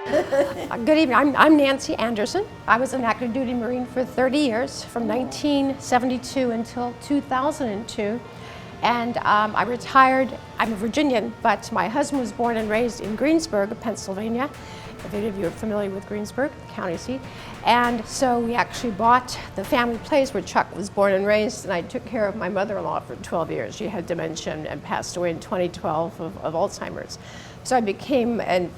Good evening. I'm Nancy Anderson. I was an active duty Marine for 30 years, from 1972 until 2002. And I retired. I'm a Virginian, but my husband was born and raised in Greensburg, Pennsylvania. If any of you are familiar with Greensburg, the county seat. And so we actually bought the family place where Chuck was born and raised, and I took care of my mother-in-law for 12 years. She had dementia and passed away in 2012 of Alzheimer's. So I became, and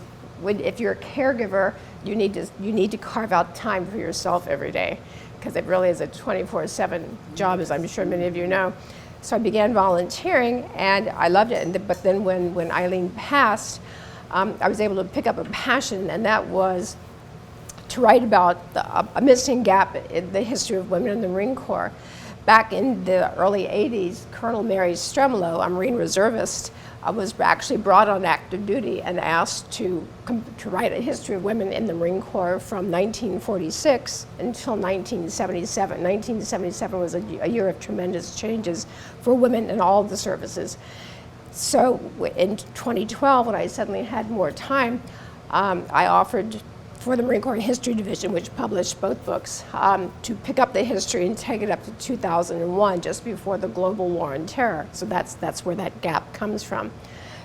if you're a caregiver, you need to carve out time for yourself every day, because it really is a 24/7 job, as I'm sure many of you know. So I began volunteering, and I loved it. But then when Eileen passed, I was able to pick up a passion, and that was to write about a missing gap in the history of women in the Marine Corps. Back in the early 80s, Colonel Mary Stremlow, a Marine reservist, was actually brought on active duty and asked to write a history of women in the Marine Corps from 1946 until 1977. 1977 was a year of tremendous changes for women in all the services. So in 2012, when I suddenly had more time, I offered for the Marine Corps History Division, which published both books, to pick up the history and take it up to 2001, just before the global war on terror. So that's where that gap comes from.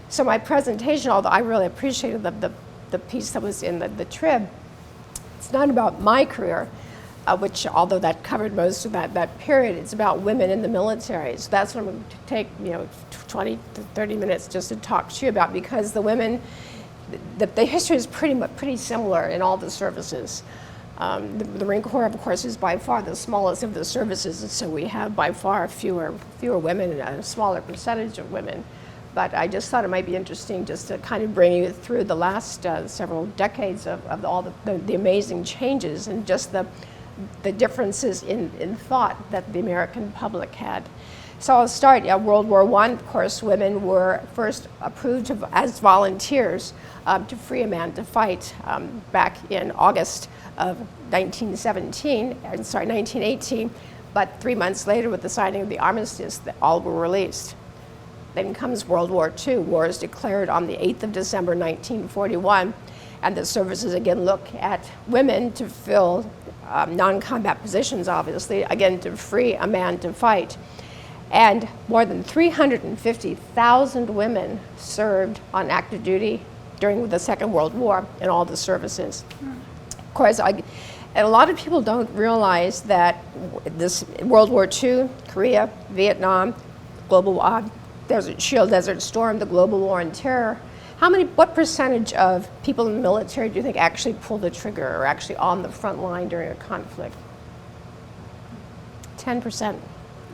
So my presentation, although I really appreciated the piece that was in the Trib, it's not about my career, which, although that covered most of that period, it's about women in the military. So that's what I'm going to take 20 to 30 minutes just to talk to you about, because the women, the history is pretty similar in all the services. The Marine Corps, of course, is by far the smallest of the services, and so we have by far fewer women and a smaller percentage of women. But I just thought it might be interesting just to kind of bring you through the last several decades of all the amazing changes and just the differences in thought that the American public had. So I'll start. World War I, of course, women were first approved as volunteers to free a man to fight back in August of 1918. But 3 months later, with the signing of the armistice, all were released. Then comes World War II. War is declared on the 8th of December, 1941, and the services again look at women to fill non-combat positions, obviously, again to free a man to fight. And more than 350,000 women served on active duty during the Second World War in all the services. Of course, and a lot of people don't realize that this World War II, Korea, Vietnam, global Desert Storm, the global war on terror, what percentage of people in the military do you think actually pull the trigger or actually on the front line during a conflict? 10%.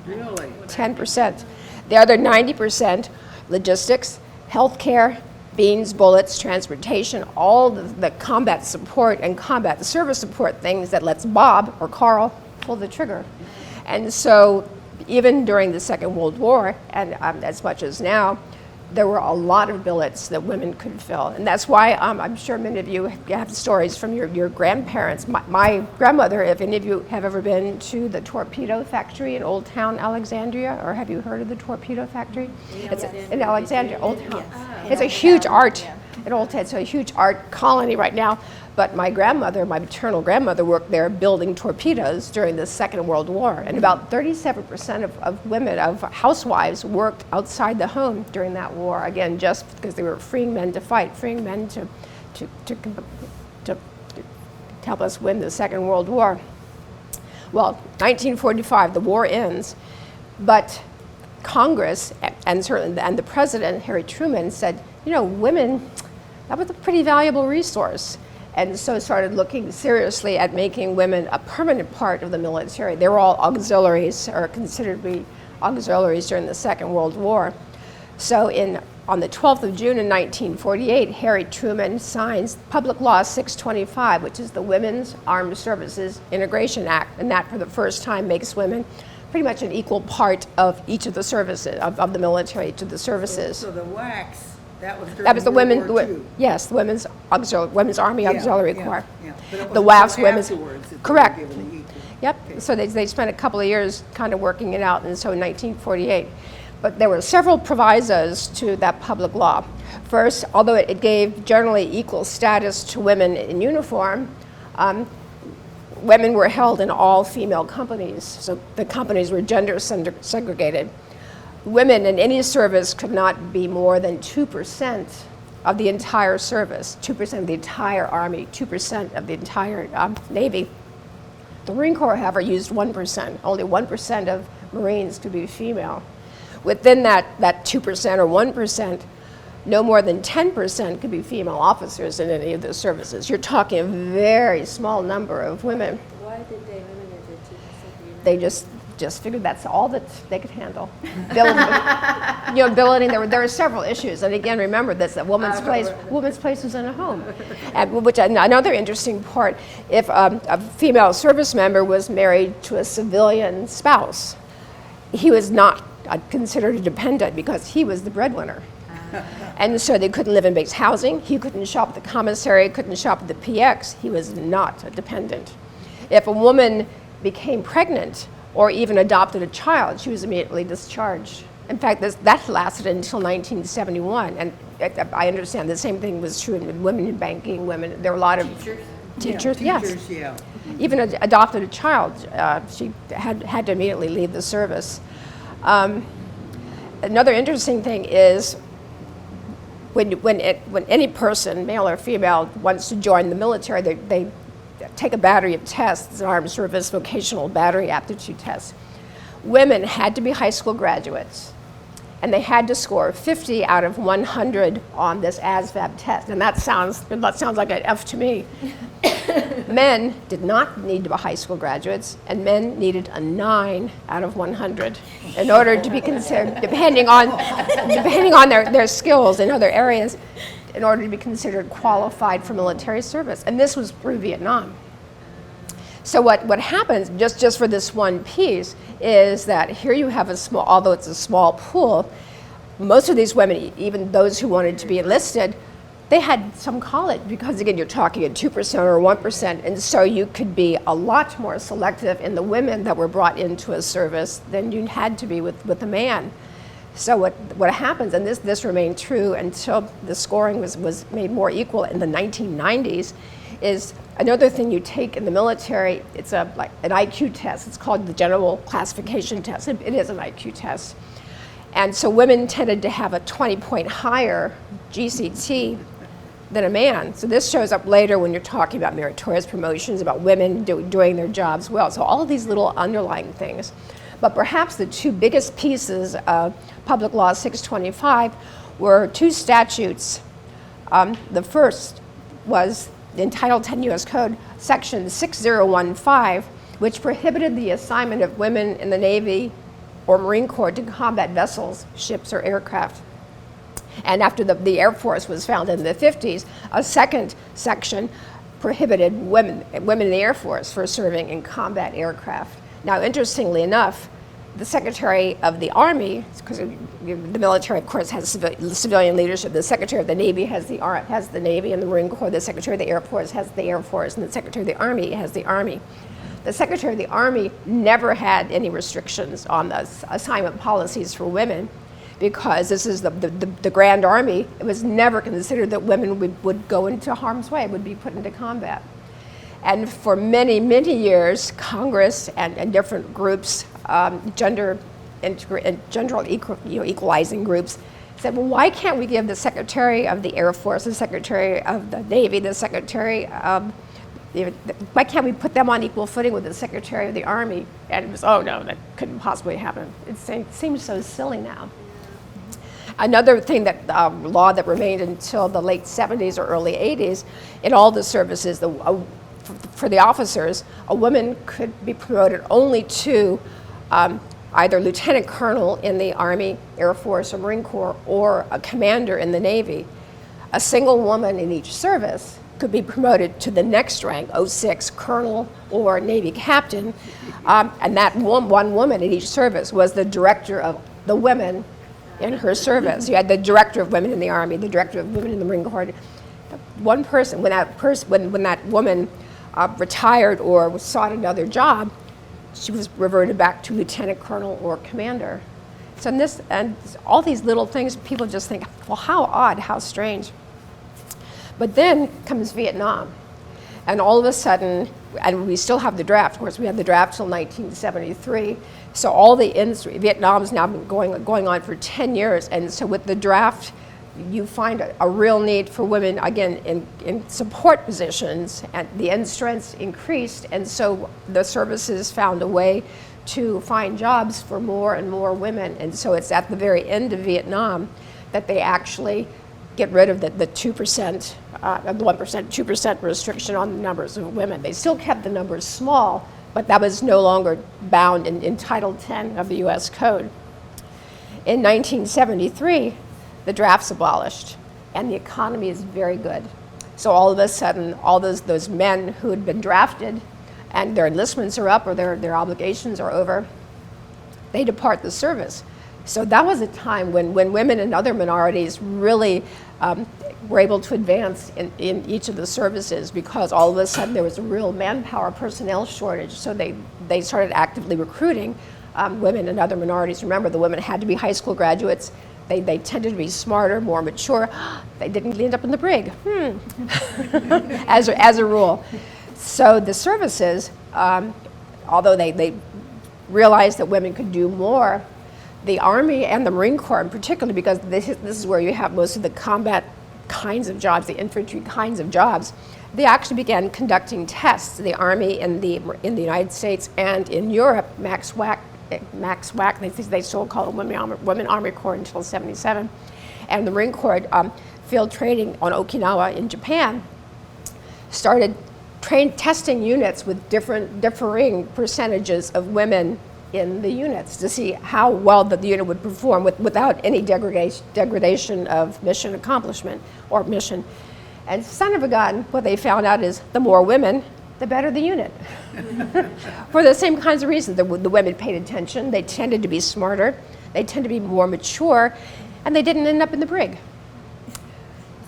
Really? 10%. The other 90%, logistics, healthcare, beans, bullets, transportation, all the combat support and combat service support things that lets Bob or Carl pull the trigger. And so even during the Second World War, and as much as now, there were a lot of billets that women could fill. And that's why I'm sure many of you have stories from your grandparents. My grandmother, if any of you have ever been to the torpedo factory in Old Town, Alexandria, or have you heard of the torpedo factory? It's in Alexandria, Old Town. It's a huge art, in Old Town. It's a huge art colony right now. But my grandmother, my maternal grandmother, worked there building torpedoes during the Second World War. And about 37% of women, of housewives, worked outside the home during that war, again, just because they were freeing men to fight, freeing men to help us win the Second World War. Well, 1945, the war ends, but Congress and the President, Harry Truman, said, women, that was a pretty valuable resource. And so started looking seriously at making women a permanent part of the military. They were all auxiliaries, or considered to be auxiliaries during the Second World War. So on the 12th of June in 1948, Harry Truman signs Public Law 625, which is the Women's Armed Services Integration Act. And that, for the first time, makes women pretty much an equal part of each of the services, of the military, to the services. So the WACS, that was the World War II. Yes, the Women's Army Auxiliary Corps. Yeah. But The WAF's women's, correct. Given the Yep. Okay. So they spent a couple of years kind of working it out, and so in 1948. But there were several provisos to that public law. First, although it gave generally equal status to women in uniform, women were held in all female companies, so the companies were gender segregated. Women in any service could not be more than 2% of the entire service, 2% of the entire Army, 2% of the entire Navy. The Marine Corps, however, used 1%. Only 1% of Marines could be female. Within that 2% or 1%, no more than 10% could be female officers in any of those services. You're talking a very small number of women. Why did they limit it to 2%? They just figured that's all that they could handle. Billeting, there were several issues. And again, remember this, that woman's place was in a home. And which another interesting part, if a female service member was married to a civilian spouse, he was not considered a dependent because he was the breadwinner. And so they couldn't live in base housing, he couldn't shop at the commissary, couldn't shop at the PX, he was not a dependent. If a woman became pregnant or even adopted a child, she was immediately discharged. In fact, that lasted until 1971, and I understand the same thing was true in women in banking, women, there were a lot of teachers, yes. Yeah. Even adopted a child, she had to immediately leave the service. Another interesting thing is when any person, male or female, wants to join the military, they take a battery of tests, an armed service vocational battery aptitude test. Women had to be high school graduates, and they had to score 50 out of 100 on this ASVAB test, and that sounds like an F to me. Men did not need to be high school graduates, and men needed a 9 out of 100 in order to be considered, depending on their skills in other areas, in order to be considered qualified for military service. And this was through Vietnam. So what happens, just for this one piece, is that here you have although it's a small pool, most of these women, even those who wanted to be enlisted, they had some college, because again, you're talking at 2% or 1%, and so you could be a lot more selective in the women that were brought into a service than you had to be with a man. So what happens, and this remained true until the scoring was made more equal in the 1990s, is another thing you take in the military. It's like an IQ test. It's called the General Classification Test. It is an IQ test. And so women tended to have a 20-point higher GCT than a man. So this shows up later when you're talking about meritorious promotions, about women doing their jobs well. So all of these little underlying things. But perhaps the two biggest pieces of Public Law 625 were two statutes. The first was in Title 10 U.S. Code, Section 6015, which prohibited the assignment of women in the Navy or Marine Corps to combat vessels, ships, or aircraft. And after the Air Force was founded in the 50s, a second section prohibited women in the Air Force for serving in combat aircraft. Now, interestingly enough, the Secretary of the Army, because the military, of course, has civilian leadership. The Secretary of the Navy has the Navy, and the Marine Corps. The Secretary of the Air Force has the Air Force, and the Secretary of the Army has the Army. The Secretary of the Army never had any restrictions on the assignment policies for women, because this is the Grand Army. It was never considered that women would go into harm's way, would be put into combat. And for many, many years, Congress and different groups, gender equalizing groups, said, well, why can't we give the Secretary of the Air Force, the Secretary of the Navy, the Secretary of, why can't we put them on equal footing with the Secretary of the Army? And it was, oh no, that couldn't possibly happen. It seems so silly now. Another thing that law that remained until the late 70s or early 80s, in all the services, for the officers, a woman could be promoted only to either lieutenant colonel in the Army, Air Force, or Marine Corps, or a commander in the Navy. A single woman in each service could be promoted to the next rank, 06, colonel, or Navy captain, and that one woman in each service was the director of the women in her service. You had the director of women in the Army, the director of women in the Marine Corps. One person, when that woman retired or sought another job, she was reverted back to lieutenant colonel or commander. So this and all these little things, people just think, well, how odd, how strange. But then comes Vietnam. And all of a sudden, and we still have the draft. Of course, we had the draft till 1973. So all the industry, Vietnam's now been going on for 10 years. And so with the draft, you find a real need for women, again, in support positions, and the end strengths increased. And so the services found a way to find jobs for more and more women. And so it's at the very end of Vietnam that they actually get rid of the 2%, the 1%, 2% restriction on the numbers of women. They still kept the numbers small, but that was no longer bound in Title 10 of the US Code. In 1973, the draft's abolished, and the economy is very good. So all of a sudden, all those men who had been drafted and their enlistments are up or their obligations are over, they depart the service. So that was a time when women and other minorities really were able to advance in each of the services, because all of a sudden there was a real manpower personnel shortage. So they started actively recruiting women and other minorities. Remember, the women had to be high school graduates. They tended to be smarter, more mature. They didn't end up in the brig, as a rule. So the services, although they realized that women could do more, the Army and the Marine Corps in particular, because this is where you have most of the combat kinds of jobs, the infantry kinds of jobs, they actually began conducting tests. The Army in the United States and in Europe, Max WAC, they still call it Women Army Corps until '77, and the Marine Corps field training on Okinawa in Japan started testing units with differing percentages of women in the units to see how well the unit would perform without any degradation of mission accomplishment or mission. And son of a gun, what they found out is the more women, the better the unit. For the same kinds of reasons. The women paid attention, they tended to be smarter, they tend to be more mature, and they didn't end up in the brig.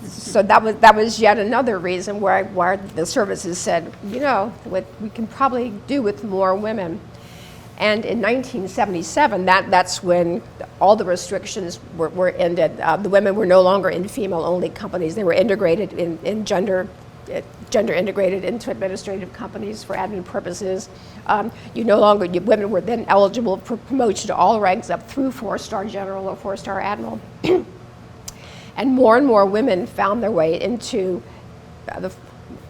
So that was yet another reason why the services said, you know, we can probably do with more women. And in 1977, that's when all the restrictions were ended. The women were no longer in female-only companies. They were integrated in gender integrated into administrative companies for admin purposes. Women were then eligible for promotion to all ranks up through 4-star general or 4-star admiral. And more women found their way into the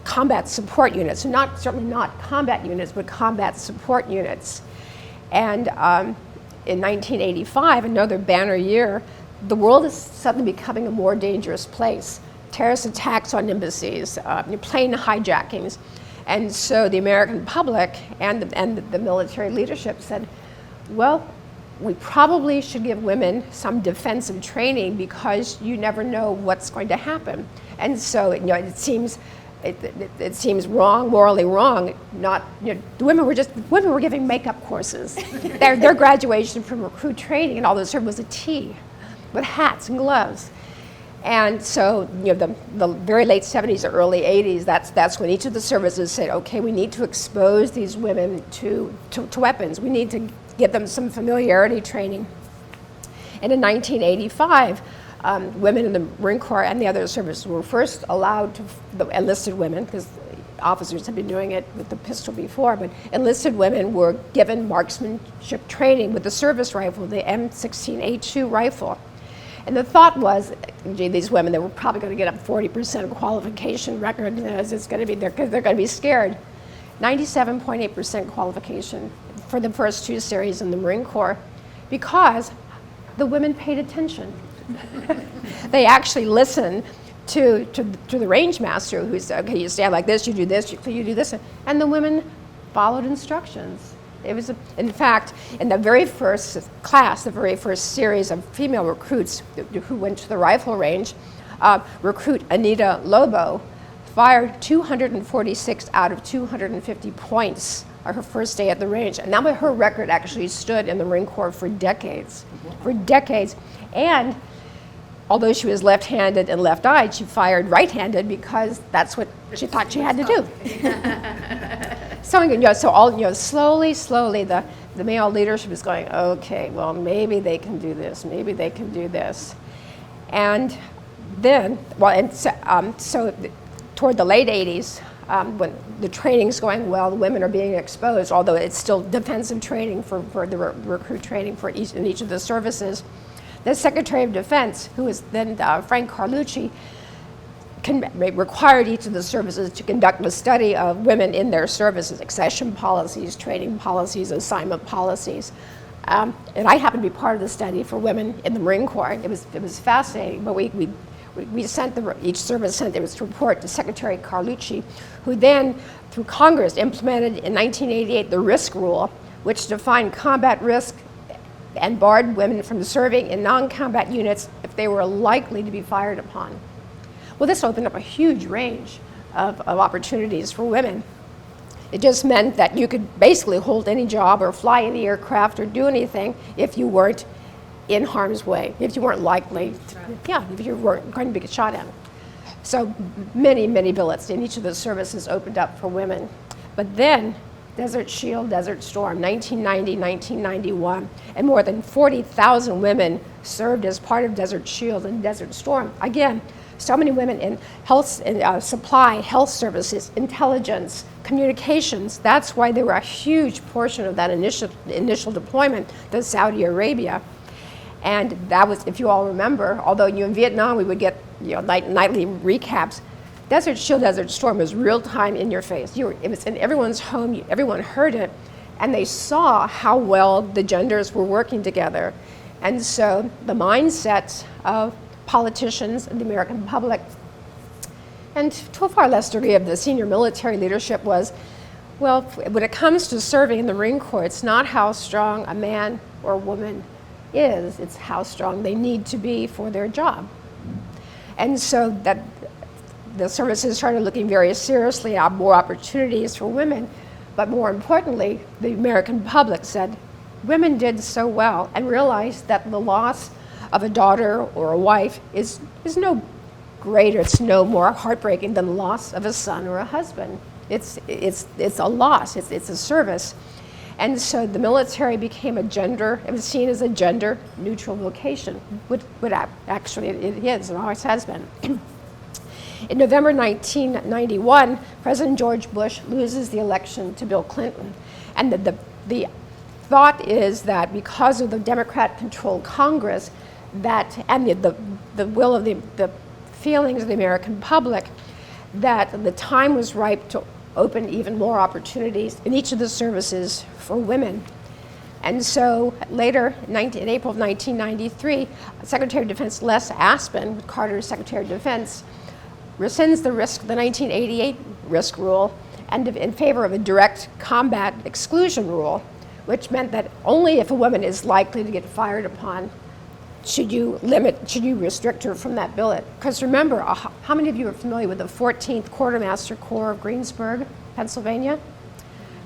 combat support units. So certainly not combat units, but combat support units. And in 1985, another banner year, the world is suddenly becoming a more dangerous place. Terrorist attacks on embassies, plane hijackings. And so the American public and the military leadership said, well, we probably should give women some defensive training because you never know what's going to happen. And so it seems wrong, morally wrong. The women were giving makeup courses. Their graduation from recruit training and all this was a tea with hats and gloves. And so the very late 70s or early 80s, that's when each of the services said, okay, we need to expose these women to weapons. We need to give them some familiarity training. And in 1985, women in the Marine Corps and the other services were first allowed the enlisted women, because officers had been doing it with the pistol before, but enlisted women were given marksmanship training with the service rifle, the M16A2 rifle. And the thought was, gee, these women, they were probably going to get up 40% qualification record. It's going to be, they're going to be scared. 97.8% qualification for the first 2 series in the Marine Corps, because the women paid attention. They actually listened to the range master who said, okay, you stand like this, you do this, you do this, and the women followed instructions. It was, in fact, in the very first class, the very first series of female recruits who went to the rifle range, recruit Anita Lobo fired 246 out of 250 points on her first day at the range. And that was her record actually stood in the Marine Corps for decades. For decades. And although she was left-handed and left-eyed, she fired right-handed because that's what she thought she had to do. So, so all, slowly, the male leadership is going, okay, well, maybe they can do this, maybe they can do this. And then, so toward the late 80s, when the training's going well, the women are being exposed, although it's still defensive training for the recruit training for in each of the services. The Secretary of Defense, who was then Frank Carlucci, required each of the services to conduct a study of women in their services, accession policies, training policies, assignment policies. And I happened to be part of the study for women in the Marine Corps. It was fascinating, but we sent each service sent its report to Secretary Carlucci, who then, through Congress, implemented in 1988 the risk rule, which defined combat risk and barred women from serving in non-combat units if they were likely to be fired upon. Well, this opened up a huge range of opportunities for women. It just meant that you could basically hold any job or fly any aircraft or do anything if you weren't in harm's way, if you weren't likely to, if you weren't going to be shot at. So many billets in each of the services opened up for women. But then Desert Shield, Desert Storm, 1990, 1991, and more than 40,000 women served as part of Desert Shield and Desert Storm. Again, so many women in health and supply, health services, intelligence, communications. That's why they were a huge portion of that initial deployment to Saudi Arabia. And that was, if you all remember, although in Vietnam we would get nightly recaps, Desert Shield, Desert Storm was real time in your face. It was in everyone's home, everyone heard it, and they saw how well the genders were working together. And so the mindsets of politicians and the American public, and to a far less degree of the senior military leadership, was, well, when it comes to serving in the Marine Corps, it's not how strong a man or woman is, it's how strong they need to be for their job. And so that the services started looking very seriously at more opportunities for women, but more importantly, the American public said, women did so well, and realized that the loss of a daughter or a wife is no greater, it's no more heartbreaking than the loss of a son or a husband. It's a loss, it's a service. And so the military became it was seen as a gender neutral vocation, actually it is, and always has been. In November 1991, President George Bush loses the election to Bill Clinton. And the thought is that because of the Democrat-controlled Congress, and the will of the feelings of the American public, that the time was ripe to open even more opportunities in each of the services for women. And so later, in April of 1993, Secretary of Defense Les Aspin, Carter's Secretary of Defense, rescinds the 1988 risk rule and in favor of a direct combat exclusion rule, which meant that only if a woman is likely to get fired upon should you restrict her from that billet. Because remember, how many of you are familiar with the 14th Quartermaster Corps of Greensburg, Pennsylvania?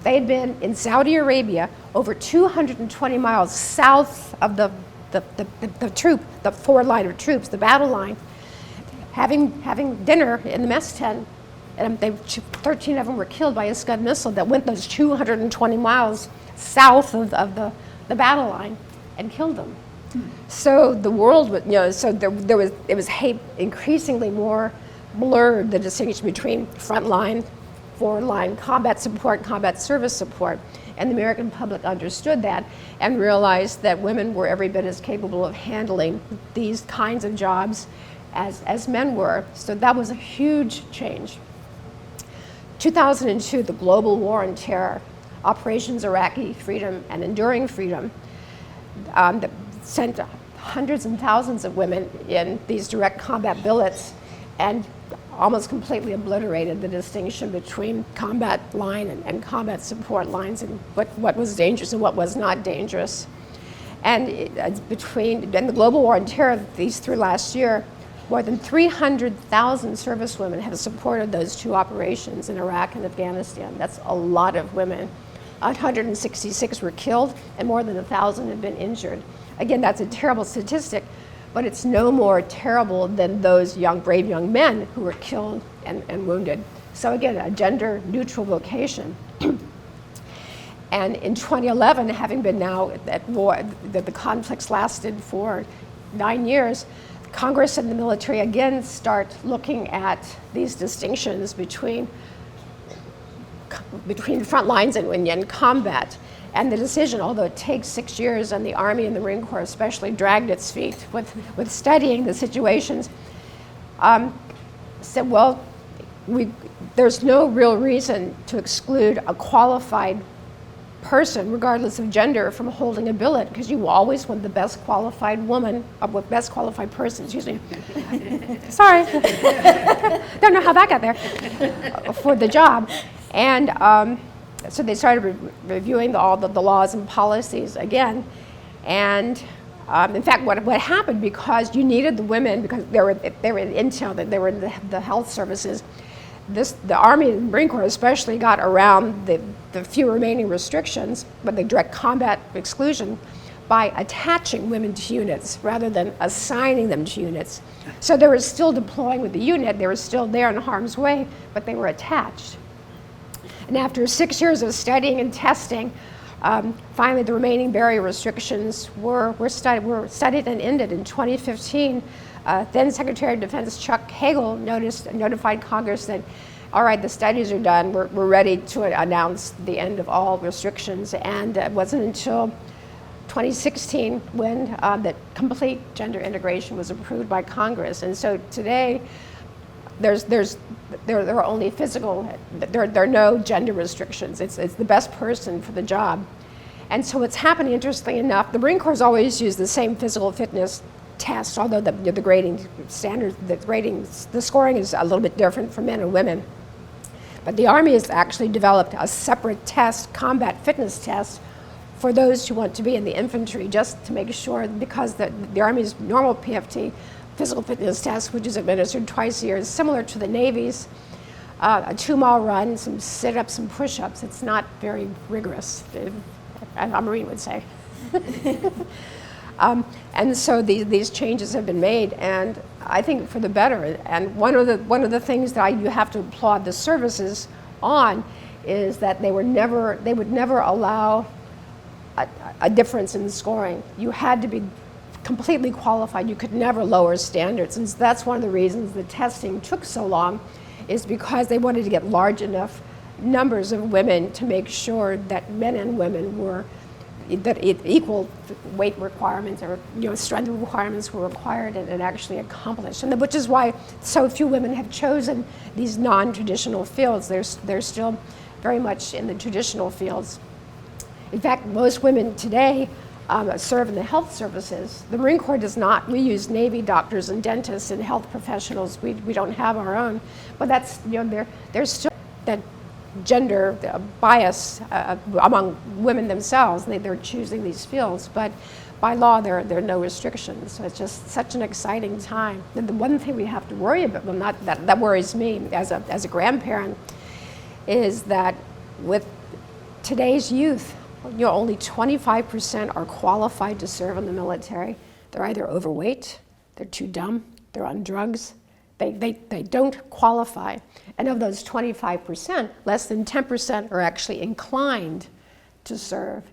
They had been in Saudi Arabia over 220 miles south of the forward line of troops, the battle line, having dinner in the mess tent, and 13 of them were killed by a Scud missile that went those 220 miles south of the battle line and killed them. So the world, it was increasingly more blurred, the distinction between front line, forward line, combat support, combat service support. And the American public understood that and realized that women were every bit as capable of handling these kinds of jobs as men were. So that was a huge change. 2002, the global war on terror, Operations Iraqi Freedom and Enduring Freedom, that sent hundreds and thousands of women in these direct combat billets and almost completely obliterated the distinction between combat line and combat support lines, and what was dangerous and what was not dangerous. And the global war on terror, these through last year, more than 300,000 servicewomen have supported those two operations in Iraq and Afghanistan. That's a lot of women. 166 were killed and more than 1,000 have been injured. Again, that's a terrible statistic, but it's no more terrible than those brave young men who were killed and wounded. So again, a gender neutral vocation. And in 2011, having been now at war, the conflicts lasted for 9 years, Congress and the military again start looking at these distinctions between front lines and combat. And the decision, although it takes 6 years, and the Army and the Marine Corps especially dragged its feet with studying the situations, said, well, there's no real reason to exclude a qualified person, regardless of gender, from holding a billet, because you always want the best qualified woman, best qualified person, excuse me. Sorry, don't know how that got there, for the job. And so they started reviewing all the laws and policies again. And in fact, what happened, because you needed the women, because they were in intel, they were in the health services, the Army and Marine Corps especially got around the few remaining restrictions, but the direct combat exclusion, by attaching women to units rather than assigning them to units. So they were still deploying with the unit, they were still there in harm's way, but they were attached. And after 6 years of studying and testing, finally the remaining barrier restrictions were studied and ended in 2015. Then Secretary of Defense Chuck Hagel notified Congress that, all right, the studies are done, we're ready to announce the end of all restrictions. And it wasn't until 2016 when that complete gender integration was approved by Congress. And so today, there are only physical, there are no gender restrictions. It's the best person for the job. And so what's happening, interestingly enough, the Marine Corps has always used the same physical fitness test, although the grading standards, the scoring is a little bit different for men and women. But the Army has actually developed a separate test, combat fitness test, for those who want to be in the infantry, just to make sure, because the Army's normal PFT, physical fitness test, which is administered twice a year, is similar to the Navy's, a 2-mile run, some sit-ups, some push-ups. It's not very rigorous, as a Marine would say. And so these changes have been made, and I think for the better. And one of the things that you have to applaud the services on is that they would never allow a difference in scoring. You had to be completely qualified. You could never lower standards, and so that's one of the reasons the testing took so long, is because they wanted to get large enough numbers of women to make sure that men and women were, that equal weight requirements or strength requirements were required and actually accomplished, and which is why so few women have chosen these non-traditional fields. They're still very much in the traditional fields. In fact, most women today serve in the health services. The Marine Corps does not. We use Navy doctors and dentists and health professionals. We don't have our own, but that's there's still that gender bias among women themselves. They're choosing these fields, but by law there are no restrictions. So it's just such an exciting time. And the one thing we have to worry about, well, not that worries me as a grandparent, is that with today's youth, only 25% are qualified to serve in the military. They're either overweight, they're too dumb, they're on drugs. They don't qualify. And of those 25%, less than 10% are actually inclined to serve.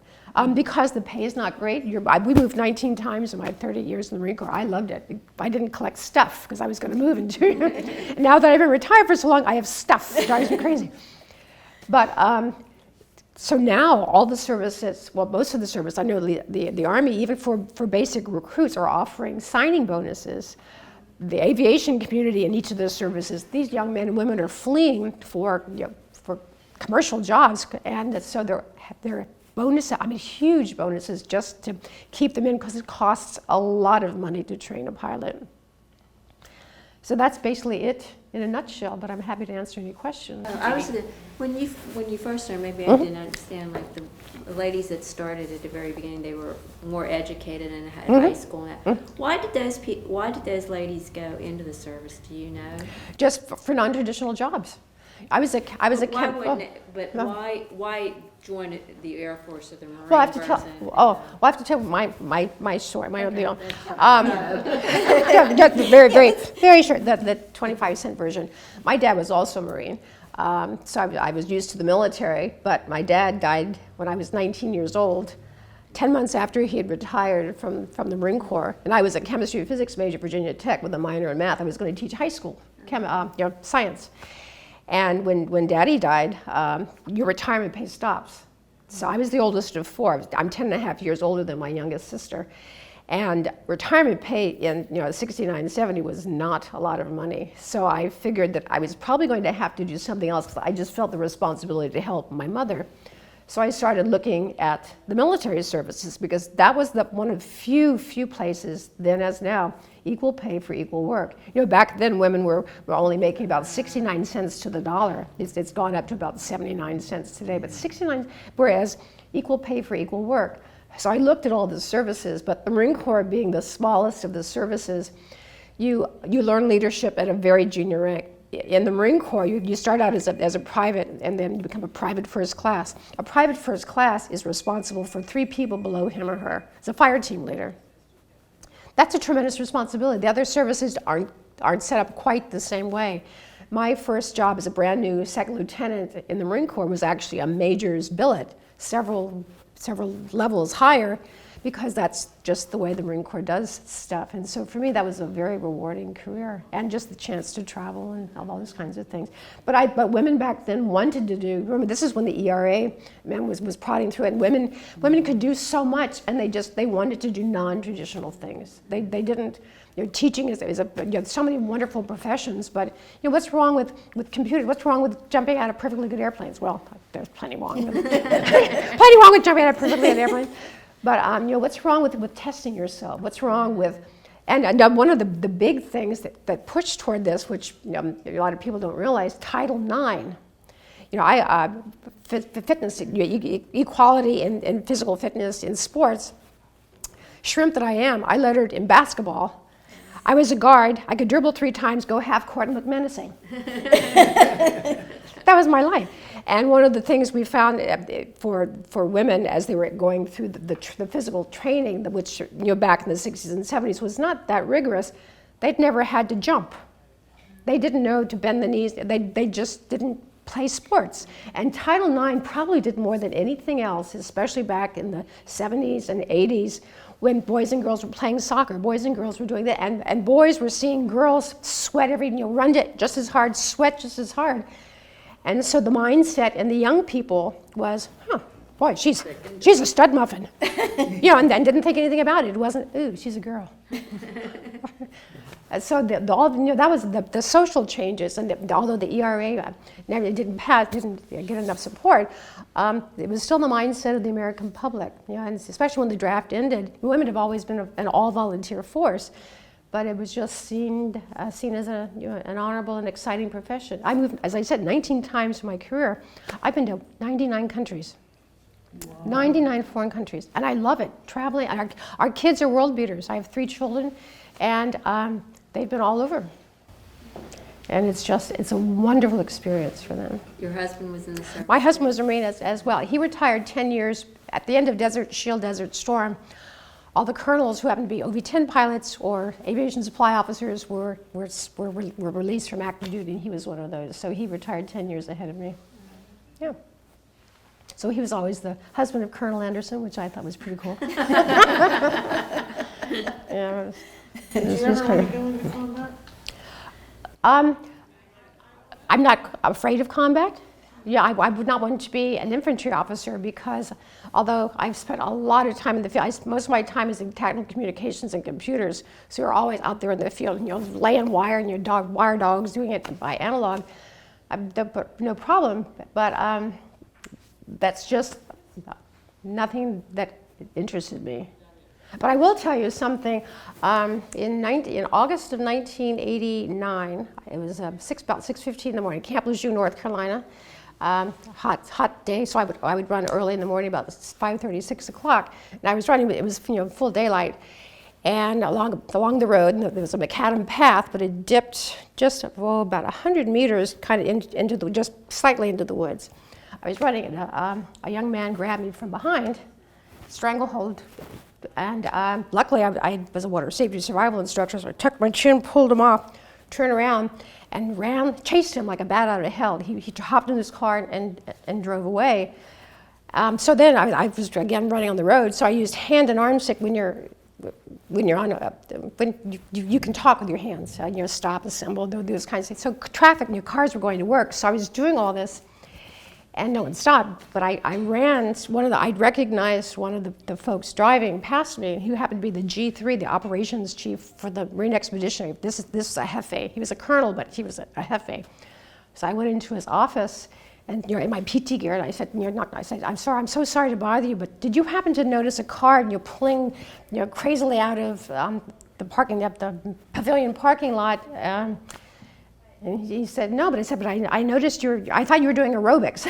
Because the pay is not great. We moved 19 times in my 30 years in the Marine Corps. I loved it. I didn't collect stuff because I was going to move in 2 years. And now that I've been retired for so long, I have stuff. It drives me crazy. But so now all the services, well, most of the services, I know the Army, even for basic recruits, are offering signing bonuses. The aviation community in each of those services, these young men and women are fleeing for commercial jobs, and so they're bonuses, huge bonuses just to keep them in, because it costs a lot of money to train a pilot. So that's basically it in a nutshell, but I'm happy to answer any questions. When you first started, maybe I didn't understand, like the ladies that started at the very beginning, they were more educated and had high school and that. Why did those ladies go into the service? Do you know? Just for non-traditional jobs. I was a Why join the Air Force or the Marine Corps? Well, I have to tell my story, my own deal. Very short, the 25-cent version. My dad was also a Marine. So I was used to the military, but my dad died when I was 19 years old, 10 months after he had retired from the Marine Corps. And I was a chemistry and physics major at Virginia Tech with a minor in math. I was going to teach high school science. And when Daddy died, your retirement pay stops. So I was the oldest of four. I'm 10 and a half years older than my youngest sister. And retirement pay in 69, 70 was not a lot of money. So I figured that I was probably going to have to do something else because I just felt the responsibility to help my mother. So I started looking at the military services because that was one of few places, then as now, equal pay for equal work. Back then women were only making about 69 cents to the dollar. It's gone up to about 79 cents today, but 69, whereas equal pay for equal work. So I looked at all the services, but the Marine Corps being the smallest of the services, you learn leadership at a very junior rank. In the Marine Corps, you start out as a private, and then you become a private first class. A private first class is responsible for 3 people below him or her. It's a fire team leader. That's a tremendous responsibility. The other services aren't set up quite the same way. My first job as a brand new second lieutenant in the Marine Corps was actually a major's billet, several levels higher, because that's just the way the Marine Corps does stuff. And so for me, that was a very rewarding career, and just the chance to travel and all those kinds of things. But women back then wanted to do, remember this is when the ERA was prodding through it, and women could do so much, and they wanted to do non-traditional things. They didn't, teaching is so many wonderful professions, but what's wrong with computers? What's wrong with jumping out of perfectly good airplanes? Well, there's plenty wrong with plenty wrong with jumping out of perfectly good airplanes. But what's wrong with testing yourself? What's wrong with, and one of the big things that pushed toward this, which a lot of people don't realize, Title IX. Fitness, equality in physical fitness in sports. Shrimp that I am, I lettered in basketball. I was a guard. I could dribble 3 times, go half court, and look menacing. That was my life. And one of the things we found for women as they were going through the physical training, which back in the 60s and 70s was not that rigorous, they'd never had to jump. They didn't know to bend the knees. They just didn't play sports. And Title IX probably did more than anything else, especially back in the 70s and 80s, when boys and girls were playing soccer. Boys and girls were doing that, and boys were seeing girls sweat run it just as hard, sweat just as hard. And so the mindset in the young people was, boy, she's a stud muffin. And didn't think anything about it. It wasn't, ooh, she's a girl. So that was the social changes, and although the ERA never didn't get enough support, it was still the mindset of the American public. And especially when the draft ended, women have always been an all-volunteer force, but it was just seen as an honorable and exciting profession. I moved, as I said, 19 times in my career. I've been to 99 countries. Wow. 99 foreign countries, and I love it, traveling. Our kids are world beaters. I have 3 children, and they've been all over. And it's a wonderful experience for them. Your husband was in the service? My husband was a Marine as well. He retired 10 years at the end of Desert Storm. All the colonels who happened to be OV-10 pilots or aviation supply officers were released from active duty, and he was one of those. So he retired 10 years ahead of me. Yeah. So he was always the husband of Colonel Anderson, which I thought was pretty cool. Yeah. Did you ever want to go into combat? I'm not afraid of combat. Yeah, I would not want to be an infantry officer because although I've spent a lot of time in the field, most of my time is in technical communications and computers, so you're always out there in the field, laying wire and your wire dogs doing it by analog. No problem, but that's just nothing that interested me. But I will tell you something. In August of 1989, it was about 6:15 in the morning, Camp Lejeune, North Carolina. Hot day, so I would run early in the morning, about 5:30, 6 o'clock. And I was running, it was full daylight, and along the road, there was a macadam path, but it dipped just about 100 meters, kind of just slightly into the woods. I was running, and a young man grabbed me from behind, stranglehold, and luckily I was a water safety survival instructor, so I tucked my chin, pulled him off, turned around and chased him like a bat out of hell. He hopped in his car and drove away. So then I was again running on the road. So I used hand and arm signal when you can talk with your hands. Stop, assemble, do those kinds of things. So traffic, cars were going to work. So I was doing all this. And no one stopped, but I ran. I recognized one of the folks driving past me, who happened to be the G3, the operations chief for the Marine Expeditionary. This is a Jefe. He was a colonel, but he was a Jefe. So I went into his office, and in my PT gear, and I said, I'm sorry, I'm so sorry to bother you, but did you happen to notice a car and you're pulling, crazily out of the pavilion parking lot? And he said, no, but I said, but I noticed I thought you were doing aerobics.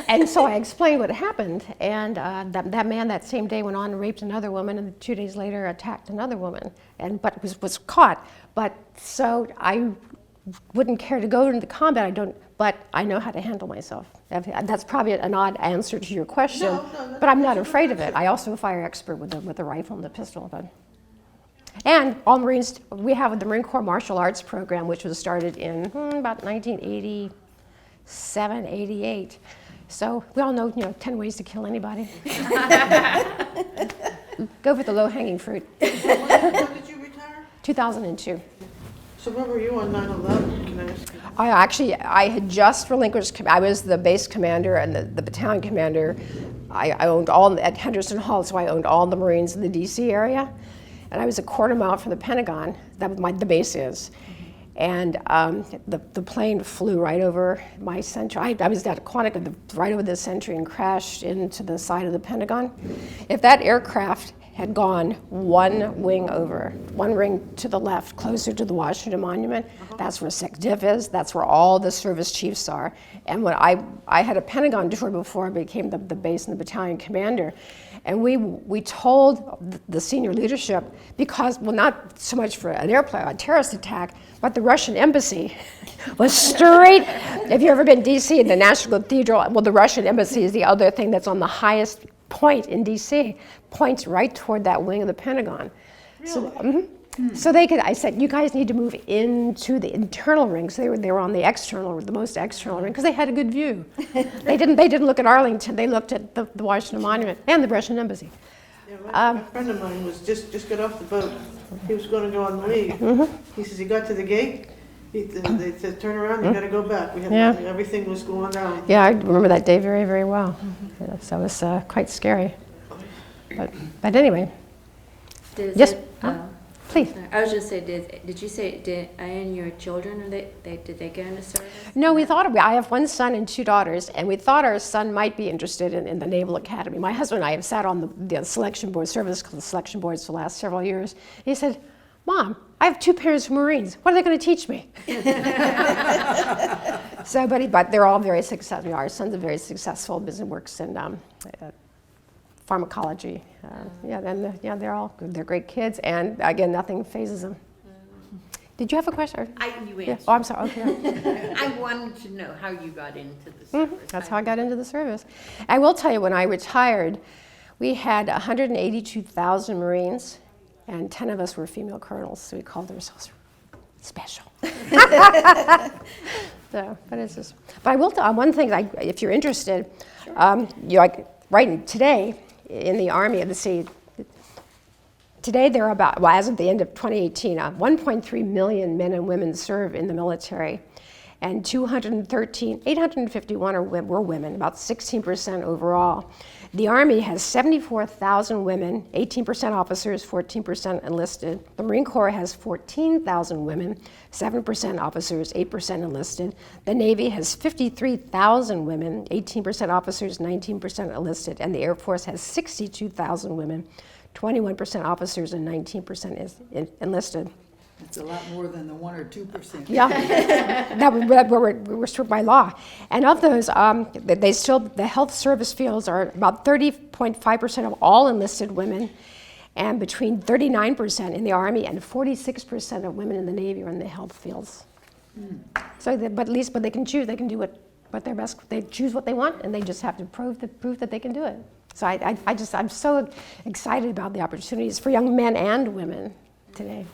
And so I explained what happened. And that man that same day went on and raped another woman, and 2 days later attacked another woman, but was caught. But so I wouldn't care to go into combat, but I know how to handle myself. That's probably an odd answer to your question, No, but I'm not afraid of it. I also a fire expert with the rifle and the pistol. And all Marines, we have the Marine Corps Martial Arts Program, which was started in about 1987, 88. So we all know, 10 ways to kill anybody. Go for the low-hanging fruit. When did you retire? 2002. So where were you on 9/11? Can I ask you? I had just relinquished. I was the base commander and the battalion commander. I owned all at Henderson Hall, so I owned all the Marines in the D.C. area. And I was a quarter mile from the Pentagon. That the base is. And the plane flew right over my sentry. I was at Quantico, right over the sentry, and crashed into the side of the Pentagon. If that aircraft had gone one wing over, one ring to the left, closer to the Washington Monument, that's where SecDiff is, that's where all the service chiefs are. And when I had a Pentagon tour before I became the base and the battalion commander, and we told the senior leadership, because, well, not so much for a terrorist attack, but the Russian embassy was straight. If you've ever been in D.C., the National Cathedral, well, the Russian embassy is the other thing that's on the highest point in D.C., points right toward that wing of the Pentagon. Really? So they could. I said, you guys need to move into the internal ring. So they were on the most external ring, because they had a good view. They didn't look at Arlington. They looked at the Washington Monument and the Russian embassy. Yeah, my friend of mine was just got off the boat. He was going to go on leave. He says he got to the gate. They said, turn around, you got to go back. Everything was going down. Yeah, I remember that day very, very well. So it was quite scary. But anyway. Yes. Please. I was just saying, did you say, Diane, your children, did they go into service? No, we thought I have one son and 2 daughters, and we thought our son might be interested in the Naval Academy. My husband and I have sat on the selection board, service selection boards for the last several years. He said, Mom, I have 2 parents who are Marines. What are they going to teach me? But they're all very successful. Our son's a very successful business, works in pharmacology. They're great kids, and again, nothing phases them. Did you have a question? You Yeah. answered. Oh, I'm sorry. Okay. I wanted to know how you got into the service. That's how I got into the service. I will tell you, when I retired, we had 182,000 Marines, and 10 of us were female colonels, so we called ourselves special. So, but I will tell one thing. If you're interested, right today in the Army of the Sea. Today there are about, as of the end of 2018, 1.3 million men and women serve in the military, and 851 were women, about 16% overall. The Army has 74,000 women, 18% officers, 14% enlisted. The Marine Corps has 14,000 women, 7% officers, 8% enlisted. The Navy has 53,000 women, 18% officers, 19% enlisted. And the Air Force has 62,000 women, 21% officers, and 19% is enlisted. It's a lot more than the 1 or 2%. Yeah, that we're strict by law. And of those, the health service fields are about 30.5% of all enlisted women, and between 39% in the Army and 46% of women in the Navy are in the health fields. So, but they can choose. They can do what their best. They choose what they want, and they just have to prove that they can do it. So I'm so excited about the opportunities for young men and women today.